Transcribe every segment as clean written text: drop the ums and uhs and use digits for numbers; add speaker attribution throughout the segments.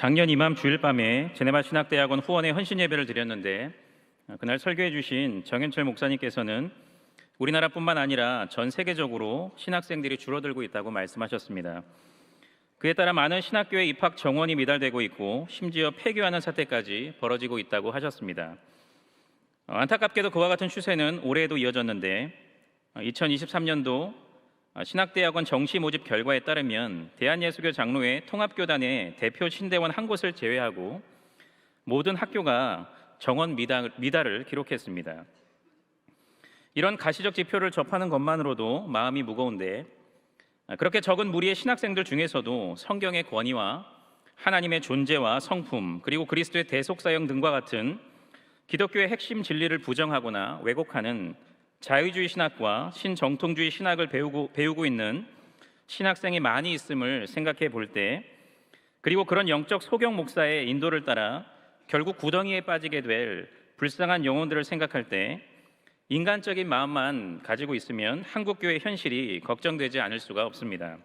Speaker 1: 작년 이맘 주일밤에 제네바 신학대학원 후원의 헌신 예배를 드렸는데 그날 설교해 주신 정현철 목사님께서는 우리나라뿐만 아니라 전 세계적으로 신학생들이 줄어들고 있다고 말씀하셨습니다. 그에 따라 많은 신학교의 입학 정원이 미달되고 있고 심지어 폐교하는 사태까지 벌어지고 있다고 하셨습니다. 안타깝게도 그와 같은 추세는 올해에도 이어졌는데 2023년도 신학대학원 정시 모집 결과에 따르면 대한예수교 장로회 통합교단의 대표 신대원 한 곳을 제외하고 모든 학교가 정원 미달을 기록했습니다. 이런 가시적 지표를 접하는 것만으로도 마음이 무거운데 그렇게 적은 무리의 신학생들 중에서도 성경의 권위와 하나님의 존재와 성품 그리고 그리스도의 대속사역 등과 같은 기독교의 핵심 진리를 부정하거나 왜곡하는 자유주의 신학과 신정통주의 신학을 배우고 있는 신학생이 많이 있음을 생각해 볼 때, 그리고 그런 영적 소경 목사의 인도를 따라 결국 구덩이에 빠지게 될 불쌍한 영혼들을 생각할 때 인간적인 마음만 가지고 있으면 한국교회의 현실이 걱정되지 않을 수가 없습니다.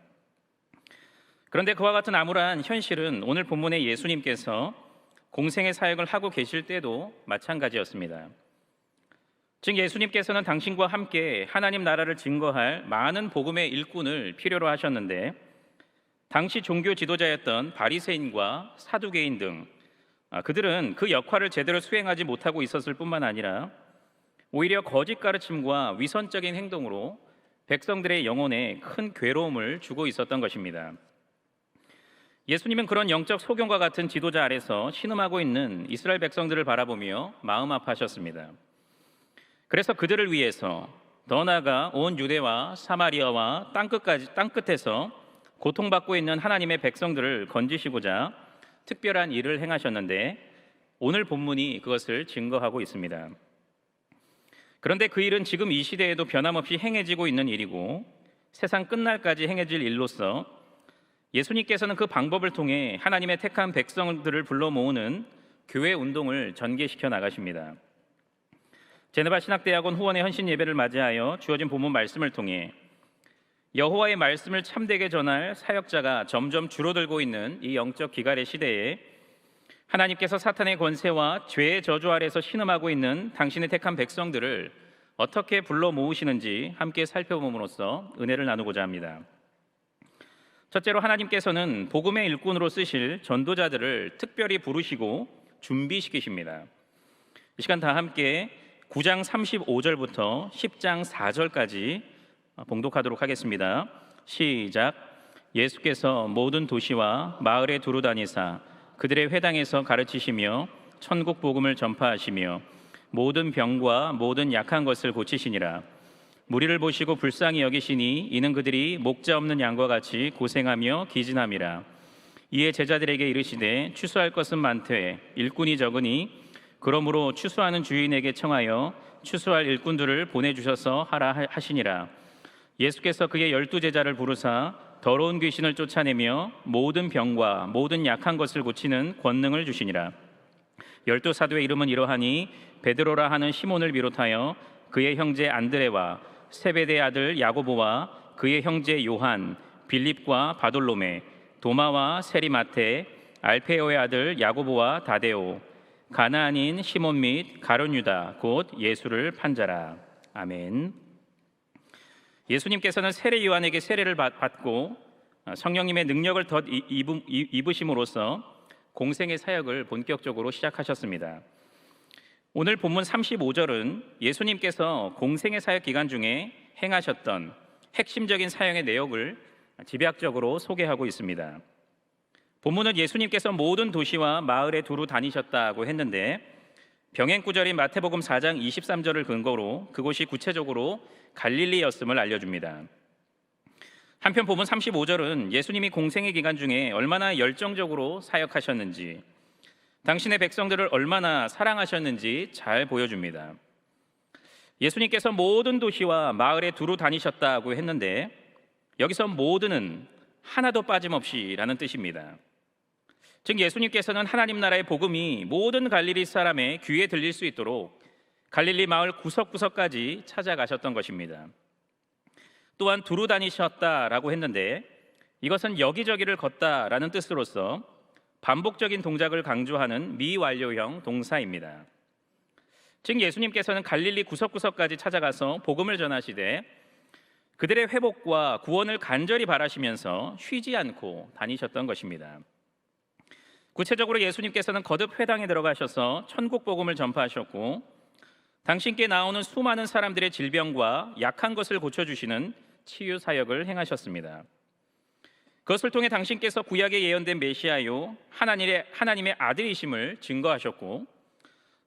Speaker 1: 그런데 그와 같은 암울한 현실은 오늘 본문의 예수님께서 공생의 사역을 하고 계실 때도 마찬가지였습니다. 즉 예수님께서는 당신과 함께 하나님 나라를 증거할 많은 복음의 일꾼을 필요로 하셨는데 당시 종교 지도자였던 바리새인과 사두개인 등 그들은 그 역할을 제대로 수행하지 못하고 있었을 뿐만 아니라 오히려 거짓 가르침과 위선적인 행동으로 백성들의 영혼에 큰 괴로움을 주고 있었던 것입니다. 예수님은 그런 영적 소경과 같은 지도자 아래서 신음하고 있는 이스라엘 백성들을 바라보며 마음 아파하셨습니다. 그래서 그들을 위해서 더 나아가 온 유대와 사마리아와 땅끝에서 고통받고 있는 하나님의 백성들을 건지시고자 특별한 일을 행하셨는데 오늘 본문이 그것을 증거하고 있습니다. 그런데 그 일은 지금 이 시대에도 변함없이 행해지고 있는 일이고 세상 끝날까지 행해질 일로서 예수님께서는 그 방법을 통해 하나님의 택한 백성들을 불러 모으는 교회 운동을 전개시켜 나가십니다. 제네바 신학대학원 후원의 헌신 예배를 맞이하여 주어진 본문 말씀을 통해 여호와의 말씀을 참되게 전할 사역자가 점점 줄어들고 있는 이 영적 기갈의 시대에 하나님께서 사탄의 권세와 죄의 저주 아래서 신음하고 있는 당신의 택한 백성들을 어떻게 불러 모으시는지 함께 살펴봄으로써 은혜를 나누고자 합니다. 첫째로 하나님께서는 복음의 일꾼으로 쓰실 전도자들을 특별히 부르시고 준비시키십니다. 이 시간 다 함께 9장 35절부터 10장 4절까지 봉독하도록 하겠습니다. 시작. 예수께서 모든 도시와 마을에 두루 다니사 그들의 회당에서 가르치시며 천국 복음을 전파하시며 모든 병과 모든 약한 것을 고치시니라. 무리를 보시고 불쌍히 여기시니 이는 그들이 목자 없는 양과 같이 고생하며 기진함이라. 이에 제자들에게 이르시되 추수할 것은 많되 일꾼이 적으니 그러므로 추수하는 주인에게 청하여 추수할 일꾼들을 보내주셔서 하라 하시니라. 예수께서 그의 12제자를 부르사 더러운 귀신을 쫓아내며 모든 병과 모든 약한 것을 고치는 권능을 주시니라. 12사도의 이름은 이러하니 베드로라 하는 시몬을 비롯하여 그의 형제 안드레와 세베대의 아들 야고보와 그의 형제 요한, 빌립과 바돌로메, 도마와 세리마테, 알페오의 아들 야고보와 다데오, 가나안인 시몬 및 가룟 유다 곧 예수를 판자라. 아멘. 예수님께서는 세례 요한에게 세례를 받고 성령님의 능력을 덧 입으심으로써 공생의 사역을 본격적으로 시작하셨습니다. 오늘 본문 35절은 예수님께서 공생의 사역 기간 중에 행하셨던 핵심적인 사역의 내용을 집약적으로 소개하고 있습니다. 본문은 예수님께서 모든 도시와 마을에 두루 다니셨다고 했는데 병행 구절인 마태복음 4장 23절을 근거로 그곳이 구체적으로 갈릴리였음을 알려줍니다. 한편 본문 35절은 예수님이 공생의 기간 중에 얼마나 열정적으로 사역하셨는지, 당신의 백성들을 얼마나 사랑하셨는지 잘 보여줍니다. 예수님께서 모든 도시와 마을에 두루 다니셨다고 했는데 여기서 모든은 하나도 빠짐없이라는 뜻입니다. 즉 예수님께서는 하나님 나라의 복음이 모든 갈릴리 사람의 귀에 들릴 수 있도록 갈릴리 마을 구석구석까지 찾아가셨던 것입니다. 또한 두루 다니셨다라고 했는데 이것은 여기저기를 걷다라는 뜻으로서 반복적인 동작을 강조하는 미완료형 동사입니다. 즉 예수님께서는 갈릴리 구석구석까지 찾아가서 복음을 전하시되 그들의 회복과 구원을 간절히 바라시면서 쉬지 않고 다니셨던 것입니다. 구체적으로 예수님께서는 거듭 회당에 들어가셔서 천국 복음을 전파하셨고 당신께 나오는 수많은 사람들의 질병과 약한 것을 고쳐주시는 치유 사역을 행하셨습니다. 그것을 통해 당신께서 구약에 예언된 메시아요 하나님의 아들이심을 증거하셨고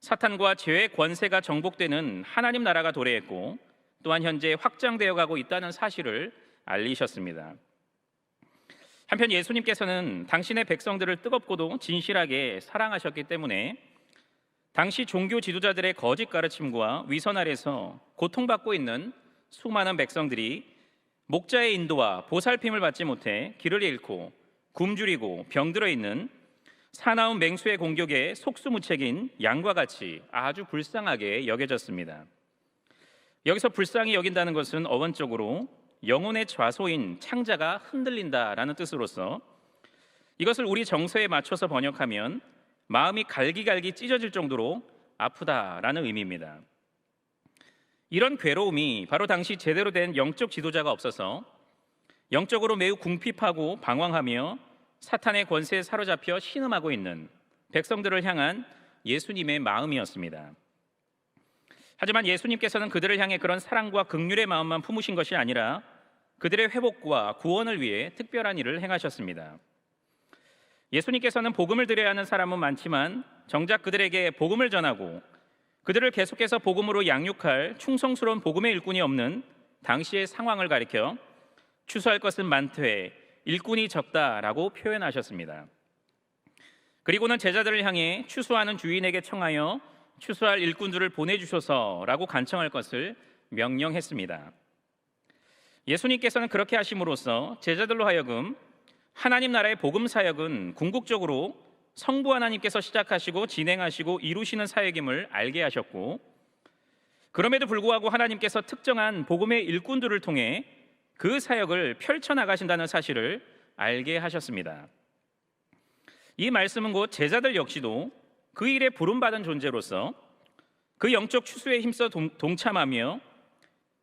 Speaker 1: 사탄과 죄의 권세가 정복되는 하나님 나라가 도래했고 또한 현재 확장되어 가고 있다는 사실을 알리셨습니다. 한편 예수님께서는 당신의 백성들을 뜨겁고도 진실하게 사랑하셨기 때문에 당시 종교 지도자들의 거짓 가르침과 위선 아래서 고통받고 있는 수많은 백성들이 목자의 인도와 보살핌을 받지 못해 길을 잃고 굶주리고 병들어 있는 사나운 맹수의 공격에 속수무책인 양과 같이 아주 불쌍하게 여겨졌습니다. 여기서 불쌍히 여긴다는 것은 어원적으로 영혼의 좌소인 창자가 흔들린다라는 뜻으로서 이것을 우리 정서에 맞춰서 번역하면 마음이 갈기갈기 찢어질 정도로 아프다라는 의미입니다. 이런 괴로움이 바로 당시 제대로 된 영적 지도자가 없어서 영적으로 매우 궁핍하고 방황하며 사탄의 권세에 사로잡혀 신음하고 있는 백성들을 향한 예수님의 마음이었습니다. 하지만 예수님께서는 그들을 향해 그런 사랑과 긍휼의 마음만 품으신 것이 아니라 그들의 회복과 구원을 위해 특별한 일을 행하셨습니다. 예수님께서는 복음을 드려야 하는 사람은 많지만 정작 그들에게 복음을 전하고 그들을 계속해서 복음으로 양육할 충성스러운 복음의 일꾼이 없는 당시의 상황을 가리켜 추수할 것은 많되 일꾼이 적다라고 표현하셨습니다. 그리고는 제자들을 향해 추수하는 주인에게 청하여 추수할 일꾼들을 보내주소서라고 간청할 것을 명령했습니다. 예수님께서는 그렇게 하심으로써 제자들로 하여금 하나님 나라의 복음 사역은 궁극적으로 성부 하나님께서 시작하시고 진행하시고 이루시는 사역임을 알게 하셨고 그럼에도 불구하고 하나님께서 특정한 복음의 일꾼들을 통해 그 사역을 펼쳐나가신다는 사실을 알게 하셨습니다. 이 말씀은 곧 제자들 역시도 그 일에 부름받은 존재로서 그 영적 추수에 힘써 동참하며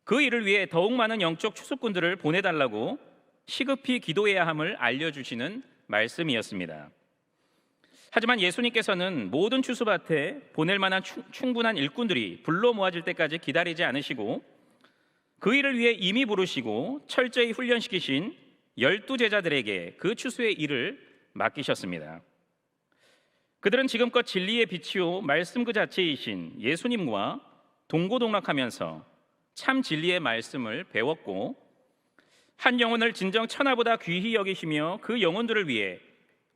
Speaker 1: 그 일을 위해 더욱 많은 영적 추수꾼들을 보내달라고 시급히 기도해야 함을 알려주시는 말씀이었습니다. 하지만 예수님께서는 모든 추수밭에 보낼 만한 충분한 일꾼들이 불러 모아질 때까지 기다리지 않으시고 그 일을 위해 이미 부르시고 철저히 훈련시키신 12제자들에게 그 추수의 일을 맡기셨습니다. 그들은 지금껏 진리의 빛이요 말씀 그 자체이신 예수님과 동고동락하면서 참 진리의 말씀을 배웠고 한 영혼을 진정 천하보다 귀히 여기시며 그 영혼들을 위해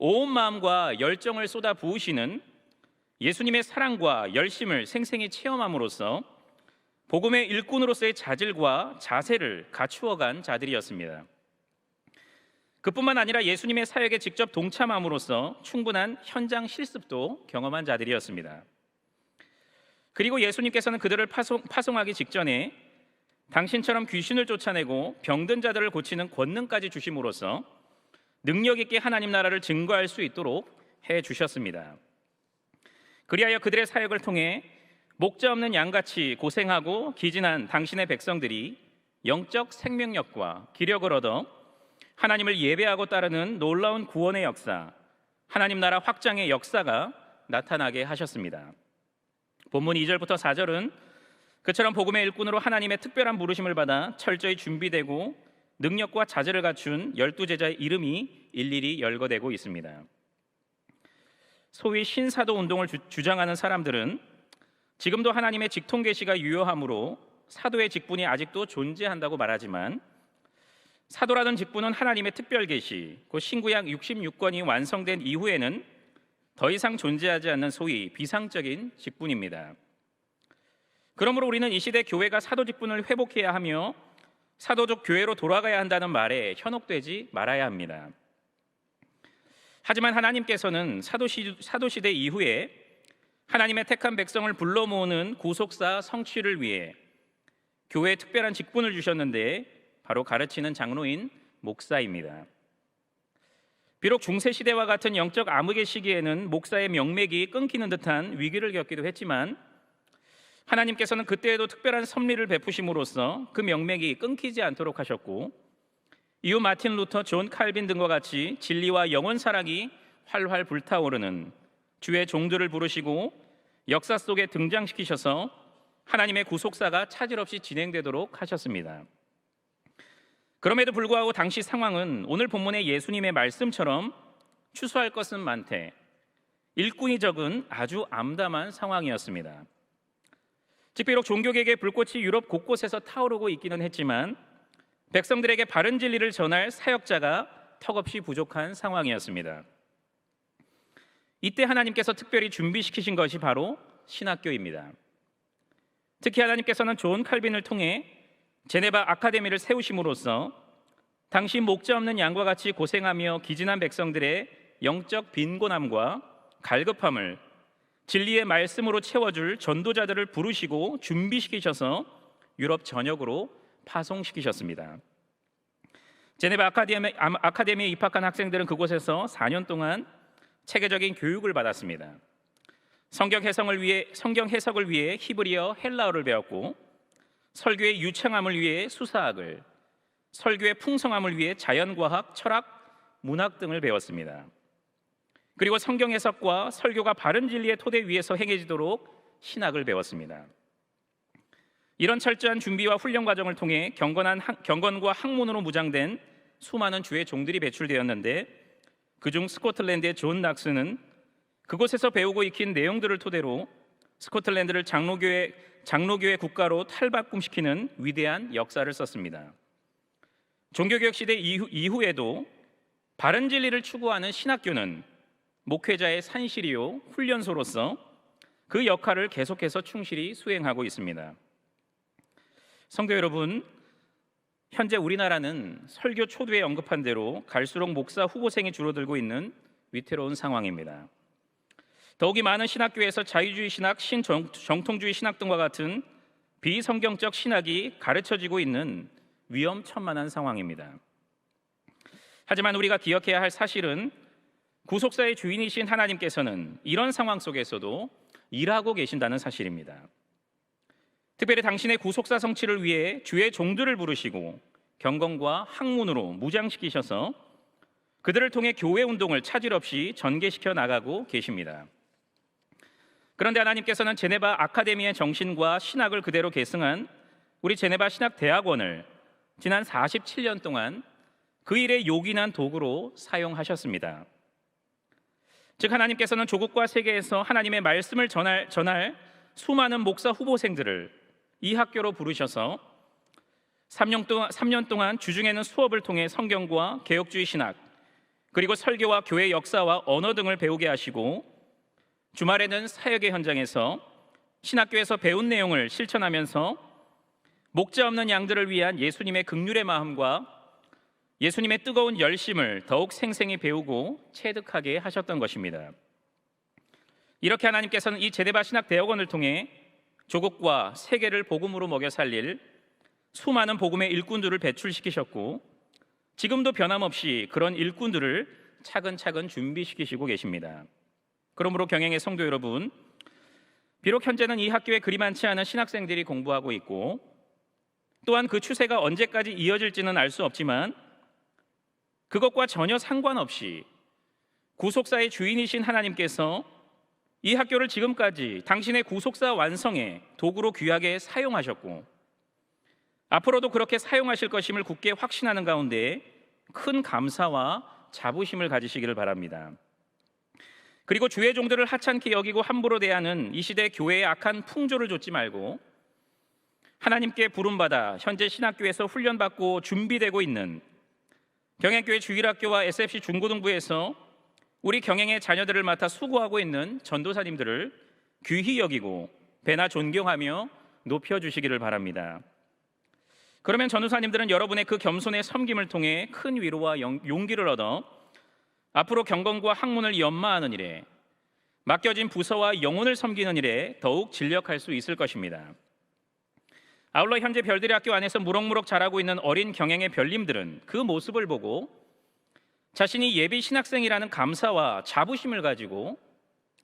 Speaker 1: 온 마음과 열정을 쏟아 부으시는 예수님의 사랑과 열심을 생생히 체험함으로써 복음의 일꾼으로서의 자질과 자세를 갖추어간 자들이었습니다. 그뿐만 아니라 예수님의 사역에 직접 동참함으로써 충분한 현장 실습도 경험한 자들이었습니다. 그리고 예수님께서는 그들을 파송하기 직전에 당신처럼 귀신을 쫓아내고 병든 자들을 고치는 권능까지 주심으로써 능력 있게 하나님 나라를 증거할 수 있도록 해 주셨습니다. 그리하여 그들의 사역을 통해 목자 없는 양같이 고생하고 기진한 당신의 백성들이 영적 생명력과 기력을 얻어 하나님을 예배하고 따르는 놀라운 구원의 역사, 하나님 나라 확장의 역사가 나타나게 하셨습니다. 본문 2절부터 4절은 그처럼 복음의 일꾼으로 하나님의 특별한 부르심을 받아 철저히 준비되고 능력과 자질을 갖춘 12제자의 이름이 일일이 열거되고 있습니다. 소위 신사도 운동을 주장하는 사람들은 지금도 하나님의 직통 계시가 유효하므로 사도의 직분이 아직도 존재한다고 말하지만 사도라는 직분은 하나님의 특별 계시, 곧 신구약 66권이 완성된 이후에는 더 이상 존재하지 않는 소위 비상적인 직분입니다. 그러므로 우리는 이 시대 교회가 사도 직분을 회복해야 하며 사도적 교회로 돌아가야 한다는 말에 현혹되지 말아야 합니다. 하지만 하나님께서는 사도시대 이후에 하나님의 택한 백성을 불러 모으는 구속사 성취를 위해 교회에 특별한 직분을 주셨는데 바로 가르치는 장로인 목사입니다. 비록 중세 시대와 같은 영적 암흑의 시기에는 목사의 명맥이 끊기는 듯한 위기를 겪기도 했지만 하나님께서는 그때에도 특별한 섭리를 베푸심으로써 그 명맥이 끊기지 않도록 하셨고, 이후 마틴 루터, 존 칼빈 등과 같이 진리와 영원 사랑이 활활 불타오르는 주의 종들을 부르시고 역사 속에 등장시키셔서 하나님의 구속사가 차질 없이 진행되도록 하셨습니다. 그럼에도 불구하고 당시 상황은 오늘 본문의 예수님의 말씀처럼 추수할 것은 많되 일꾼이 적은 아주 암담한 상황이었습니다. 즉 비록 종교개혁의 불꽃이 유럽 곳곳에서 타오르고 있기는 했지만 백성들에게 바른 진리를 전할 사역자가 턱없이 부족한 상황이었습니다. 이때 하나님께서 특별히 준비시키신 것이 바로 신학교입니다. 특히 하나님께서는 존 칼빈을 통해 제네바 아카데미를 세우심으로써 당시 목자 없는 양과 같이 고생하며 기진한 백성들의 영적 빈곤함과 갈급함을 진리의 말씀으로 채워줄 전도자들을 부르시고 준비시키셔서 유럽 전역으로 파송시키셨습니다. 제네바 아카데미에 입학한 학생들은 그곳에서 4년 동안 체계적인 교육을 받았습니다. 성경 해석을 위해 히브리어, 헬라어를 배웠고, 설교의 유창함을 위해 수사학을, 설교의 풍성함을 위해 자연과학, 철학, 문학 등을 배웠습니다. 그리고 성경 해석과 설교가 바른 진리의 토대 위에서 행해지도록 신학을 배웠습니다. 이런 철저한 준비와 훈련 과정을 통해 경건과 학문으로 무장된 수많은 주의 종들이 배출되었는데, 그중 스코틀랜드의 존 낙스는 그곳에서 배우고 익힌 내용들을 토대로 스코틀랜드를 장로교의 국가로 탈바꿈시키는 위대한 역사를 썼습니다. 종교개혁 시대 이후에도 바른 진리를 추구하는 신학교는 목회자의 산실이요 훈련소로서 그 역할을 계속해서 충실히 수행하고 있습니다. 성도 여러분, 현재 우리나라는 설교 초두에 언급한 대로 갈수록 목사 후보생이 줄어들고 있는 위태로운 상황입니다. 더욱이 많은 신학교에서 자유주의 신학, 신정통주의 신학 등과 같은 비성경적 신학이 가르쳐지고 있는 위험천만한 상황입니다. 하지만 우리가 기억해야 할 사실은 구속사의 주인이신 하나님께서는 이런 상황 속에서도 일하고 계신다는 사실입니다. 특별히 당신의 구속사 성취를 위해 주의 종들을 부르시고 경건과 학문으로 무장시키셔서 그들을 통해 교회 운동을 차질 없이 전개시켜 나가고 계십니다. 그런데 하나님께서는 제네바 아카데미의 정신과 신학을 그대로 계승한 우리 제네바 신학대학원을 지난 47년 동안 그 일에 요긴한 도구로 사용하셨습니다. 즉 하나님께서는 조국과 세계에서 하나님의 말씀을 전할 수많은 목사 후보생들을 이 학교로 부르셔서 3년 동안 주중에는 수업을 통해 성경과 개혁주의 신학, 그리고 설교와 교회 역사와 언어 등을 배우게 하시고, 주말에는 사역의 현장에서 신학교에서 배운 내용을 실천하면서 목자 없는 양들을 위한 예수님의 긍휼의 마음과 예수님의 뜨거운 열심을 더욱 생생히 배우고 체득하게 하셨던 것입니다. 이렇게 하나님께서는 이 제네바 신학대학원을 통해 조국과 세계를 복음으로 먹여 살릴 수많은 복음의 일꾼들을 배출시키셨고, 지금도 변함없이 그런 일꾼들을 차근차근 준비시키시고 계십니다. 그러므로 경영의 성도 여러분, 비록 현재는 이 학교에 그리 많지 않은 신학생들이 공부하고 있고, 또한 그 추세가 언제까지 이어질지는 알 수 없지만, 그것과 전혀 상관없이 구속사의 주인이신 하나님께서 이 학교를 지금까지 당신의 구속사 완성의 도구로 귀하게 사용하셨고, 앞으로도 그렇게 사용하실 것임을 굳게 확신하는 가운데 큰 감사와 자부심을 가지시기를 바랍니다. 그리고 주의 종들을 하찮게 여기고 함부로 대하는 이 시대 교회의 악한 풍조를 좇지 말고, 하나님께 부름받아 현재 신학교에서 훈련받고 준비되고 있는 경행교회 주일학교와 SFC 중고등부에서 우리 경행의 자녀들을 맡아 수고하고 있는 전도사님들을 귀히 여기고 배나 존경하며 높여주시기를 바랍니다. 그러면 전도사님들은 여러분의 그 겸손의 섬김을 통해 큰 위로와 용기를 얻어 앞으로 경건과 학문을 연마하는 일에, 맡겨진 부서와 영혼을 섬기는 일에 더욱 진력할 수 있을 것입니다. 아울러 현재 별들의 학교 안에서 무럭무럭 자라고 있는 어린 경행의 별님들은 그 모습을 보고 자신이 예비 신학생이라는 감사와 자부심을 가지고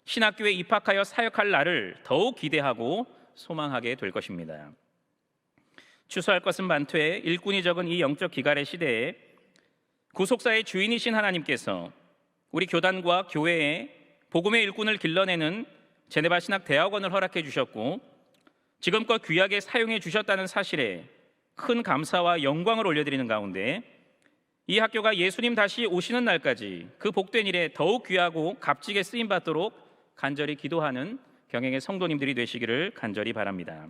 Speaker 1: 신학교에 입학하여 사역할 날을 더욱 기대하고 소망하게 될 것입니다. 추수할 것은 많되 일꾼이 적은 이 영적 기갈의 시대에 구속사의 주인이신 하나님께서 우리 교단과 교회에 복음의 일꾼을 길러내는 제네바 신학 대학원을 허락해 주셨고 지금껏 귀하게 사용해 주셨다는 사실에 큰 감사와 영광을 올려드리는 가운데 이 학교가 예수님 다시 오시는 날까지 그 복된 일에 더욱 귀하고 값지게 쓰임 받도록 간절히 기도하는 경영의 성도님들이 되시기를 간절히 바랍니다.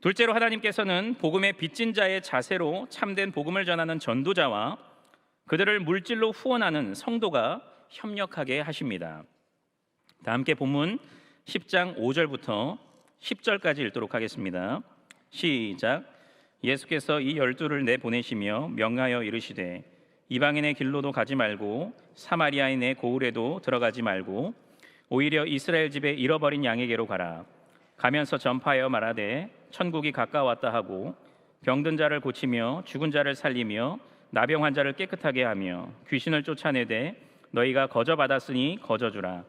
Speaker 1: 둘째로 하나님께서는 복음의 빚진 자의 자세로 참된 복음을 전하는 전도자와 그들을 물질로 후원하는 성도가 협력하게 하십니다. 다 함께 본문 10장 5절부터 10절까지 읽도록 하겠습니다. 시작. 예수께서 이 12를 내보내시며 명하여 이르시되 이방인의 길로도 가지 말고 사마리아인의 고을에도 들어가지 말고 오히려 이스라엘 집에 잃어버린 양에게로 가라. 가면서 전파하여 말하되 천국이 가까웠다 하고 병든 자를 고치며 죽은 자를 살리며 나병 환자를 깨끗하게 하며 귀신을 쫓아내되 너희가 거저 받았으니 거저 주라.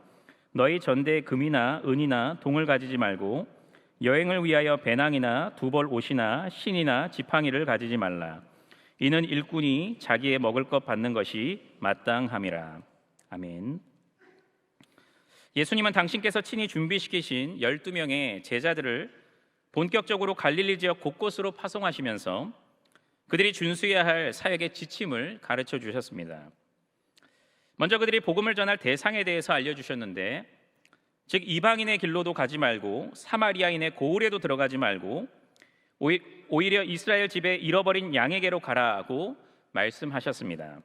Speaker 1: 너희 전대에 금이나 은이나 동을 가지지 말고 여행을 위하여 배낭이나 두벌 옷이나 신이나 지팡이를 가지지 말라. 이는 일꾼이 자기의 먹을 것 받는 것이 마땅함이라. 아멘. 예수님은 당신께서 친히 준비시키신 12명의 제자들을 본격적으로 갈릴리 지역 곳곳으로 파송하시면서 그들이 준수해야 할 사역의 지침을 가르쳐 주셨습니다. 먼저 그들이 복음을 전할 대상에 대해서 알려주셨는데 즉 이방인의 길로도 가지 말고 사마리아인의 고을에도 들어가지 말고 오히려 이스라엘 집에 잃어버린 양에게로 가라고 말씀하셨습니다.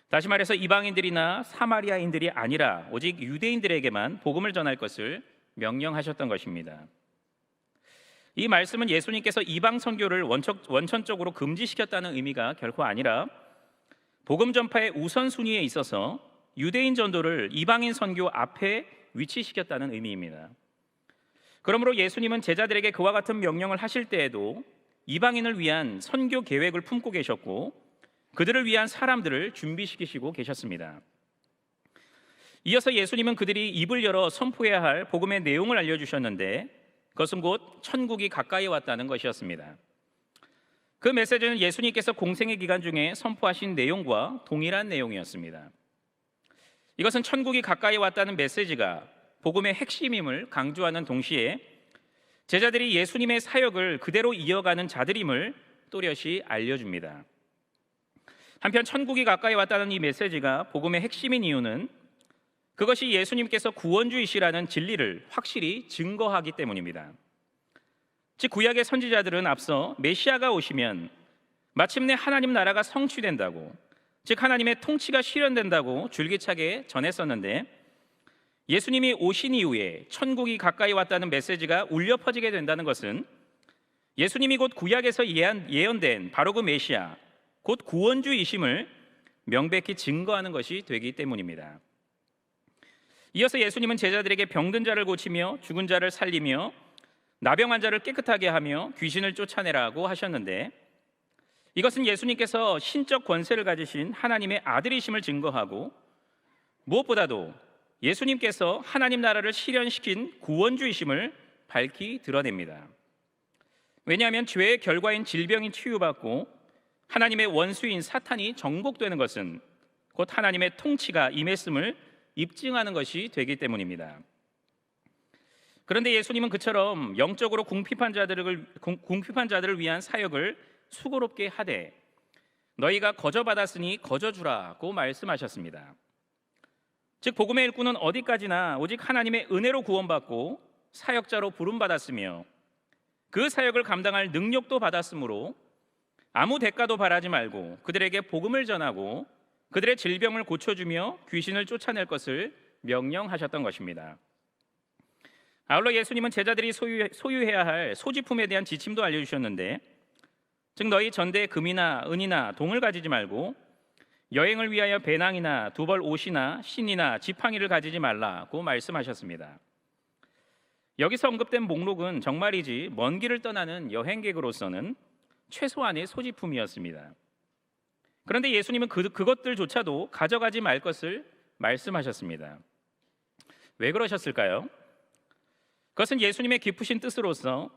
Speaker 1: 다시 말해서 이방인들이나 사마리아인들이 아니라 오직 유대인들에게만 복음을 전할 것을 명령하셨던 것입니다. 이 말씀은 예수님께서 이방 선교를 원천적으로 금지시켰다는 의미가 결코 아니라 복음 전파의 우선순위에 있어서 유대인 전도를 이방인 선교 앞에 위치시켰다는 의미입니다. 그러므로 예수님은 제자들에게 그와 같은 명령을 하실 때에도 이방인을 위한 선교 계획을 품고 계셨고 그들을 위한 사람들을 준비시키시고 계셨습니다. 이어서 예수님은 그들이 입을 열어 선포해야 할 복음의 내용을 알려주셨는데 그것은 곧 천국이 가까이 왔다는 것이었습니다. 그 메시지는 예수님께서 공생의 기간 중에 선포하신 내용과 동일한 내용이었습니다. 이것은 천국이 가까이 왔다는 메시지가 복음의 핵심임을 강조하는 동시에 제자들이 예수님의 사역을 그대로 이어가는 자들임을 또렷이 알려줍니다. 한편 천국이 가까이 왔다는 이 메시지가 복음의 핵심인 이유는 그것이 예수님께서 구원주이시라는 진리를 확실히 증거하기 때문입니다. 즉 구약의 선지자들은 앞서 메시아가 오시면 마침내 하나님 나라가 성취된다고, 즉 하나님의 통치가 실현된다고 줄기차게 전했었는데 예수님이 오신 이후에 천국이 가까이 왔다는 메시지가 울려 퍼지게 된다는 것은 예수님이 곧 구약에서 예언된 바로 그 메시아, 곧 구원주이심을 명백히 증거하는 것이 되기 때문입니다. 이어서 예수님은 제자들에게 병든 자를 고치며 죽은 자를 살리며 나병 환자를 깨끗하게 하며 귀신을 쫓아내라고 하셨는데 이것은 예수님께서 신적 권세를 가지신 하나님의 아들이심을 증거하고 무엇보다도 예수님께서 하나님 나라를 실현시킨 구원주이심을 밝히 드러냅니다. 왜냐하면 죄의 결과인 질병이 치유받고 하나님의 원수인 사탄이 정복되는 것은 곧 하나님의 통치가 임했음을 입증하는 것이 되기 때문입니다. 그런데 예수님은 그처럼 영적으로 궁핍한 자들을 위한 사역을 수고롭게 하되 너희가 거저 받았으니 거저 주라고 말씀하셨습니다. 즉 복음의 일꾼은 어디까지나 오직 하나님의 은혜로 구원받고 사역자로 부름받았으며 그 사역을 감당할 능력도 받았으므로 아무 대가도 바라지 말고 그들에게 복음을 전하고 그들의 질병을 고쳐주며 귀신을 쫓아낼 것을 명령하셨던 것입니다. 아울러 예수님은 제자들이 소유해야 할 소지품에 대한 지침도 알려주셨는데 즉 너희 전대에 금이나 은이나 동을 가지지 말고 여행을 위하여 배낭이나 두벌 옷이나 신이나 지팡이를 가지지 말라고 말씀하셨습니다. 여기서 언급된 목록은 정말이지 먼 길을 떠나는 여행객으로서는 최소한의 소지품이었습니다. 그런데 예수님은 그것들조차도 가져가지 말 것을 말씀하셨습니다. 왜 그러셨을까요? 그것은 예수님의 깊으신 뜻으로서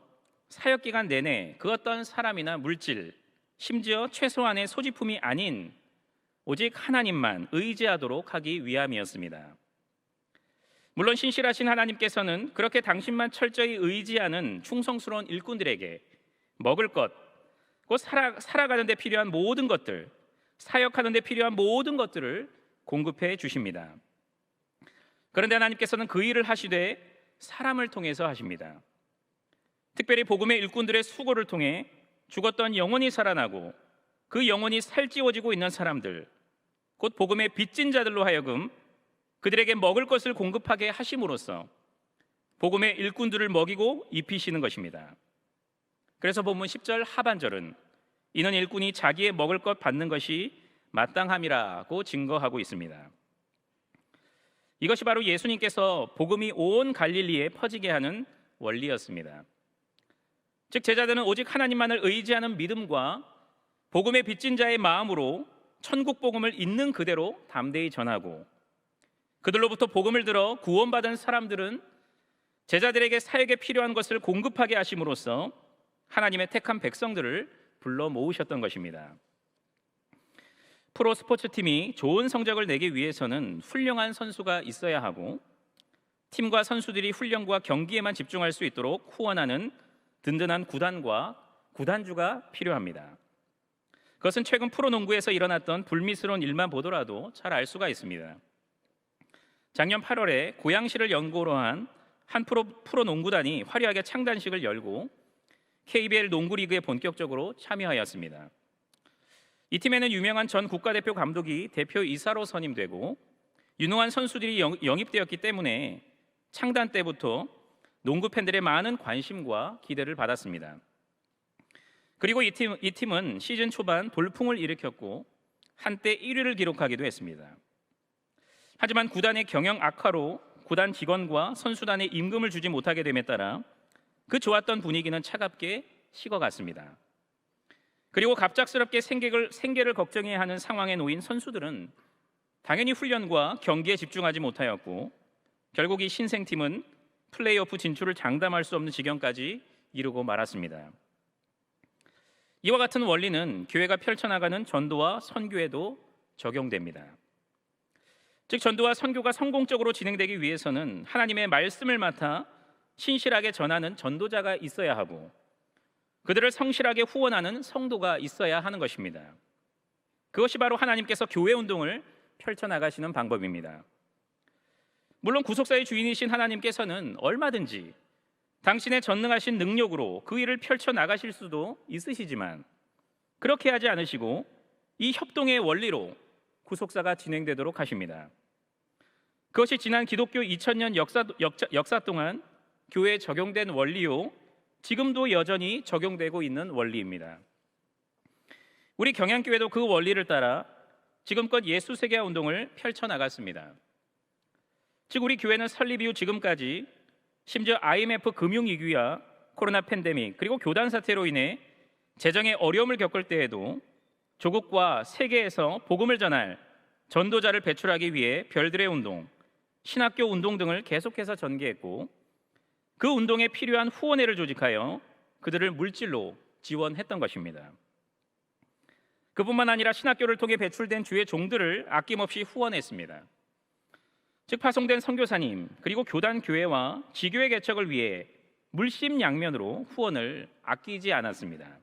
Speaker 1: 사역 기간 내내 그 어떤 사람이나 물질, 심지어 최소한의 소지품이 아닌 오직 하나님만 의지하도록 하기 위함이었습니다. 물론 신실하신 하나님께서는 그렇게 당신만 철저히 의지하는 충성스러운 일꾼들에게 먹을 것, 곧 살아가는 데 필요한 모든 것들, 사역하는 데 필요한 모든 것들을 공급해 주십니다. 그런데 하나님께서는 그 일을 하시되 사람을 통해서 하십니다. 특별히 복음의 일꾼들의 수고를 통해 죽었던 영혼이 살아나고 그 영혼이 살찌워지고 있는 사람들, 곧 복음의 빚진 자들로 하여금 그들에게 먹을 것을 공급하게 하심으로써 복음의 일꾼들을 먹이고 입히시는 것입니다. 그래서 본문 10절 하반절은 이는 일꾼이 자기의 먹을 것 받는 것이 마땅함이라고 증거하고 있습니다. 이것이 바로 예수님께서 복음이 온 갈릴리에 퍼지게 하는 원리였습니다. 즉 제자들은 오직 하나님만을 의지하는 믿음과 복음의 빚진 자의 마음으로 천국 복음을 있는 그대로 담대히 전하고, 그들로부터 복음을 들어 구원받은 사람들은 제자들에게 사역에 필요한 것을 공급하게 하심으로써 하나님의 택한 백성들을 불러 모으셨던 것입니다. 프로 스포츠팀이 좋은 성적을 내기 위해서는 훌륭한 선수가 있어야 하고, 팀과 선수들이 훈련과 경기에만 집중할 수 있도록 후원하는 든든한 구단과 구단주가 필요합니다. 그것은 최근 프로농구에서 일어났던 불미스러운 일만 보더라도 잘 알 수가 있습니다. 작년 8월에 고양시를 연고로 한 프로농구단이 화려하게 창단식을 열고 KBL 농구리그에 본격적으로 참여하였습니다. 이 팀에는 유명한 전 국가대표 감독이 대표이사로 선임되고 유능한 선수들이 영입되었기 때문에 창단 때부터 농구 팬들의 많은 관심과 기대를 받았습니다. 그리고 이 팀은 시즌 초반 돌풍을 일으켰고 한때 1위를 기록하기도 했습니다. 하지만 구단의 경영 악화로 구단 직원과 선수단의 임금을 주지 못하게 됨에 따라 그 좋았던 분위기는 차갑게 식어갔습니다. 그리고 갑작스럽게 생계를 걱정해야 하는 상황에 놓인 선수들은 당연히 훈련과 경기에 집중하지 못하였고, 결국 이 신생팀은 플레이오프 진출을 장담할 수 없는 지경까지 이르고 말았습니다. 이와 같은 원리는 교회가 펼쳐나가는 전도와 선교에도 적용됩니다. 즉 전도와 선교가 성공적으로 진행되기 위해서는 하나님의 말씀을 맡아 신실하게 전하는 전도자가 있어야 하고, 그들을 성실하게 후원하는 성도가 있어야 하는 것입니다. 그것이 바로 하나님께서 교회 운동을 펼쳐나가시는 방법입니다. 물론 구속사의 주인이신 하나님께서는 얼마든지 당신의 전능하신 능력으로 그 일을 펼쳐나가실 수도 있으시지만 그렇게 하지 않으시고 이 협동의 원리로 구속사가 진행되도록 하십니다. 그것이 지난 기독교 2000년 역사 동안 교회에 적용된 원리요, 지금도 여전히 적용되고 있는 원리입니다. 우리 경양교회도 그 원리를 따라 지금껏 예수세계화 운동을 펼쳐나갔습니다. 즉 우리 교회는 설립 이후 지금까지 심지어 IMF 금융위기와 코로나 팬데믹 그리고 교단 사태로 인해 재정의 어려움을 겪을 때에도 조국과 세계에서 복음을 전할 전도자를 배출하기 위해 별들의 운동, 신학교 운동 등을 계속해서 전개했고, 그 운동에 필요한 후원회를 조직하여 그들을 물질로 지원했던 것입니다. 그뿐만 아니라 신학교를 통해 배출된 주의 종들을 아낌없이 후원했습니다. 즉 파송된 선교사님 그리고 교단 교회와 지교회 개척을 위해 물심양면으로 후원을 아끼지 않았습니다.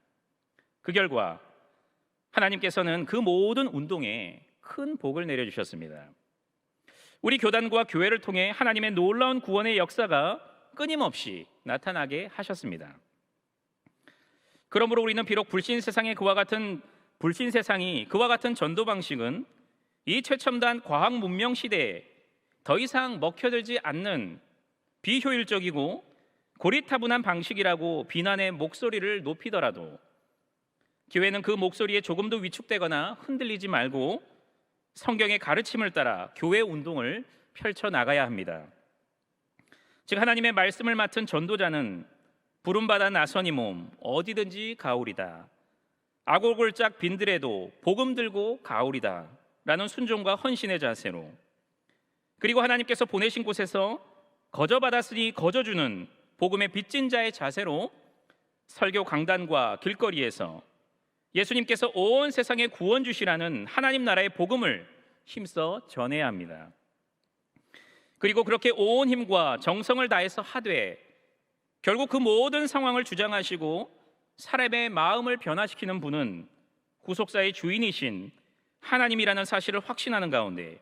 Speaker 1: 그 결과 하나님께서는 그 모든 운동에 큰 복을 내려주셨습니다. 우리 교단과 교회를 통해 하나님의 놀라운 구원의 역사가 끊임없이 나타나게 하셨습니다. 그러므로 우리는 비록 불신 세상이 그와 같은 전도 방식은 이 최첨단 과학 문명 시대에 더 이상 먹혀들지 않는 비효율적이고 고리타분한 방식이라고 비난의 목소리를 높이더라도 교회는 그 목소리에 조금도 위축되거나 흔들리지 말고 성경의 가르침을 따라 교회 운동을 펼쳐나가야 합니다. 즉 하나님의 말씀을 맡은 전도자는 부름받아 나서니 몸 어디든지 가오리다. 아골골짝 빈들에도 복음 들고 가오리다 라는 순종과 헌신의 자세로, 그리고 하나님께서 보내신 곳에서 거저 받았으니 거저 주는 복음의 빚진 자의 자세로 설교 강단과 길거리에서 예수님께서 온 세상에 구원 주시라는 하나님 나라의 복음을 힘써 전해야 합니다. 그리고 그렇게 온 힘과 정성을 다해서 하되 결국 그 모든 상황을 주장하시고 사람의 마음을 변화시키는 분은 구속사의 주인이신 하나님이라는 사실을 확신하는 가운데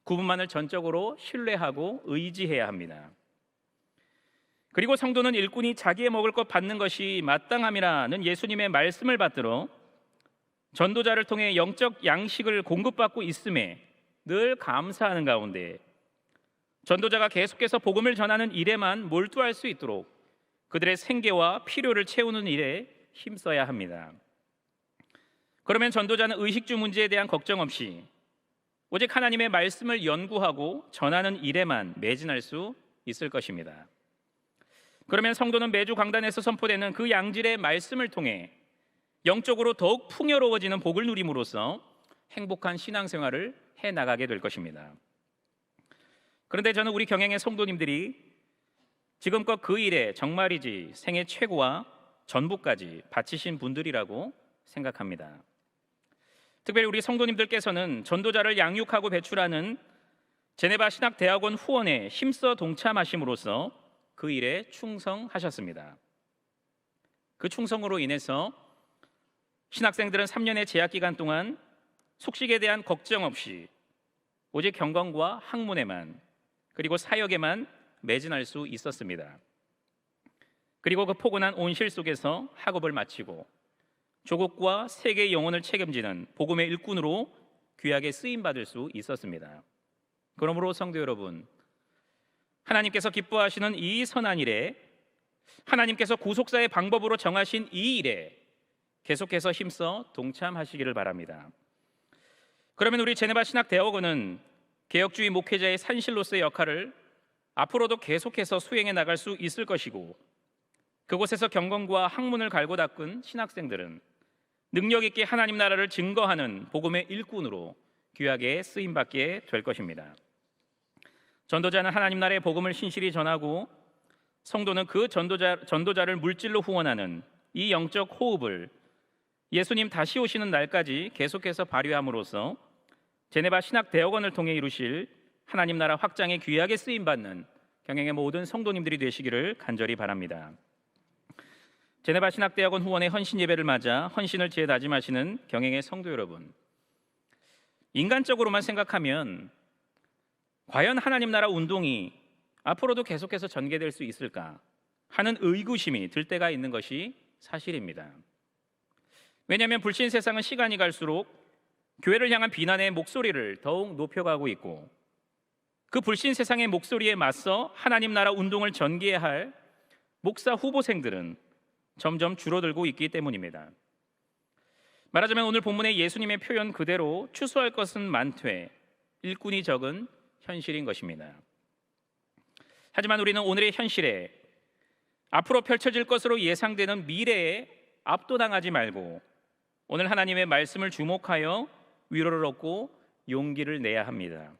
Speaker 1: 그분만을 전적으로 신뢰하고 의지해야 합니다. 그리고 성도는 일꾼이 자기의 먹을 것 받는 것이 마땅함이라는 예수님의 말씀을 받들어 전도자를 통해 영적 양식을 공급받고 있음에 늘 감사하는 가운데 전도자가 계속해서 복음을 전하는 일에만 몰두할 수 있도록 그들의 생계와 필요를 채우는 일에 힘써야 합니다. 그러면 전도자는 의식주 문제에 대한 걱정 없이 오직 하나님의 말씀을 연구하고 전하는 일에만 매진할 수 있을 것입니다. 그러면 성도는 매주 강단에서 선포되는 그 양질의 말씀을 통해 영적으로 더욱 풍요로워지는 복을 누림으로써 행복한 신앙생활을 해나가게 될 것입니다. 그런데 저는 우리 경영의 성도님들이 지금껏 그 일에 정말이지 생애 최고와 전부까지 바치신 분들이라고 생각합니다. 특별히 우리 성도님들께서는 전도자를 양육하고 배출하는 제네바 신학대학원 후원에 힘써 동참하심으로써 그 일에 충성하셨습니다. 그 충성으로 인해서 신학생들은 3년의 재학 기간 동안 숙식에 대한 걱정 없이 오직 경건과 학문에만 그리고 사역에만 매진할 수 있었습니다. 그리고 그 포근한 온실 속에서 학업을 마치고 조국과 세계의 영혼을 책임지는 복음의 일꾼으로 귀하게 쓰임받을 수 있었습니다. 그러므로 성도 여러분, 하나님께서 기뻐하시는 이 선한 일에, 하나님께서 구속사의 방법으로 정하신 이 일에 계속해서 힘써 동참하시기를 바랍니다. 그러면 우리 제네바 신학대학원은 개혁주의 목회자의 산실로서의 역할을 앞으로도 계속해서 수행해 나갈 수 있을 것이고, 그곳에서 경건과 학문을 갈고 닦은 신학생들은 능력 있게 하나님 나라를 증거하는 복음의 일꾼으로 귀하게 쓰임받게 될 것입니다. 전도자는 하나님 나라의 복음을 신실히 전하고 성도는 그 전도자를 물질로 후원하는 이 영적 호흡을 예수님 다시 오시는 날까지 계속해서 발휘함으로써 제네바 신학대학원을 통해 이루실 하나님 나라 확장에 귀하게 쓰임받는 경영의 모든 성도님들이 되시기를 간절히 바랍니다. 제네바 신학대학원 후원의 헌신 예배를 맞아 헌신을 재다짐하시는 경영의 성도 여러분, 인간적으로만 생각하면 과연 하나님 나라 운동이 앞으로도 계속해서 전개될 수 있을까 하는 의구심이 들 때가 있는 것이 사실입니다. 왜냐하면 불신 세상은 시간이 갈수록 교회를 향한 비난의 목소리를 더욱 높여가고 있고, 그 불신 세상의 목소리에 맞서 하나님 나라 운동을 전개해야 할 목사 후보생들은 점점 줄어들고 있기 때문입니다. 말하자면 오늘 본문의 예수님의 표현 그대로 추수할 것은 많되 일꾼이 적은 현실인 것입니다. 하지만 우리는 오늘의 현실에 앞으로 펼쳐질 것으로 예상되는 미래에 압도당하지 말고 오늘 하나님의 말씀을 주목하여 위로를 얻고 용기를 내야 합니다.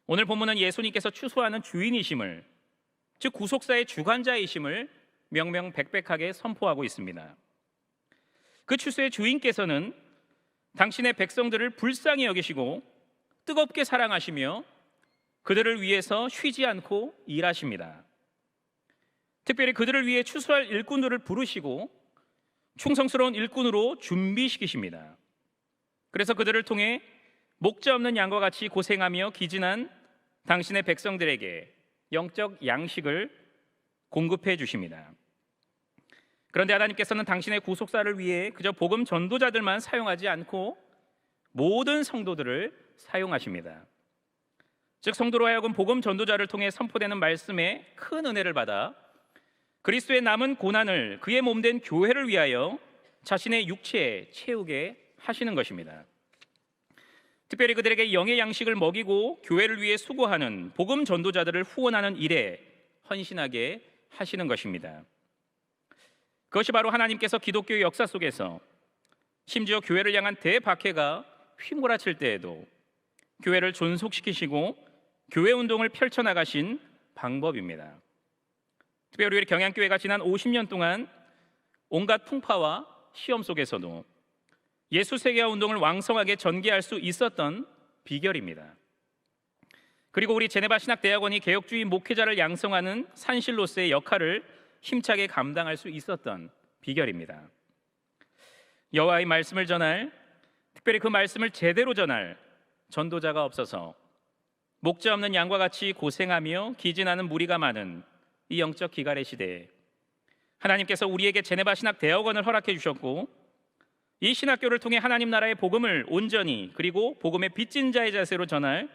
Speaker 1: 오늘 본문은 예수님께서 추수하는 주인이심을, 즉 구속사의 주관자이심을 명명백백하게 선포하고 있습니다. 그 추수의 주인께서는 당신의 백성들을 불쌍히 여기시고 뜨겁게 사랑하시며 그들을 위해서 쉬지 않고 일하십니다. 특별히 그들을 위해 추수할 일꾼들을 부르시고 충성스러운 일꾼으로 준비시키십니다. 그래서 그들을 통해 목자 없는 양과 같이 고생하며 기진한 당신의 백성들에게 영적 양식을 공급해 주십니다. 그런데 하나님께서는 당신의 구속사를 위해 그저 복음 전도자들만 사용하지 않고 모든 성도들을 사용하십니다. 즉 성도로 하여금 복음 전도자를 통해 선포되는 말씀에 큰 은혜를 받아 그리스도의 남은 고난을 그의 몸된 교회를 위하여 자신의 육체에 채우게 하시는 것입니다. 특별히 그들에게 영의 양식을 먹이고 교회를 위해 수고하는 복음 전도자들을 후원하는 일에 헌신하게 하시는 것입니다. 그것이 바로 하나님께서 기독교의 역사 속에서 심지어 교회를 향한 대박해가 휘몰아칠 때에도 교회를 존속시키시고 교회 운동을 펼쳐나가신 방법입니다. 특별히 우리 경양교회가 지난 50년 동안 온갖 풍파와 시험 속에서도 예수 세계화 운동을 왕성하게 전개할 수 있었던 비결입니다. 그리고 우리 제네바 신학대학원이 개혁주의 목회자를 양성하는 산실로서의 역할을 힘차게 감당할 수 있었던 비결입니다. 여호와의 말씀을 전할, 특별히 그 말씀을 제대로 전할 전도자가 없어서 목자 없는 양과 같이 고생하며 기진하는 무리가 많은 이 영적 기갈의 시대에 하나님께서 우리에게 제네바 신학대학원을 허락해 주셨고, 이 신학교를 통해 하나님 나라의 복음을 온전히 그리고 복음의 빚진 자의 자세로 전할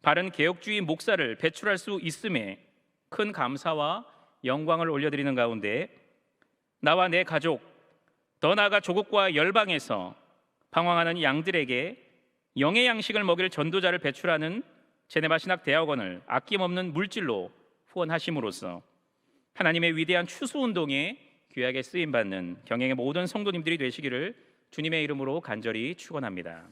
Speaker 1: 바른 개혁주의 목사를 배출할 수 있음에 큰 감사와 영광을 올려드리는 가운데, 나와 내 가족, 더 나아가 조국과 열방에서 방황하는 양들에게 영의 양식을 먹일 전도자를 배출하는 제네바 신학대학원을 아낌없는 물질로 후원하심으로써 하나님의 위대한 추수운동에 귀하게 쓰임받는 경영의 모든 성도님들이 되시기를 주님의 이름으로 간절히 축원합니다.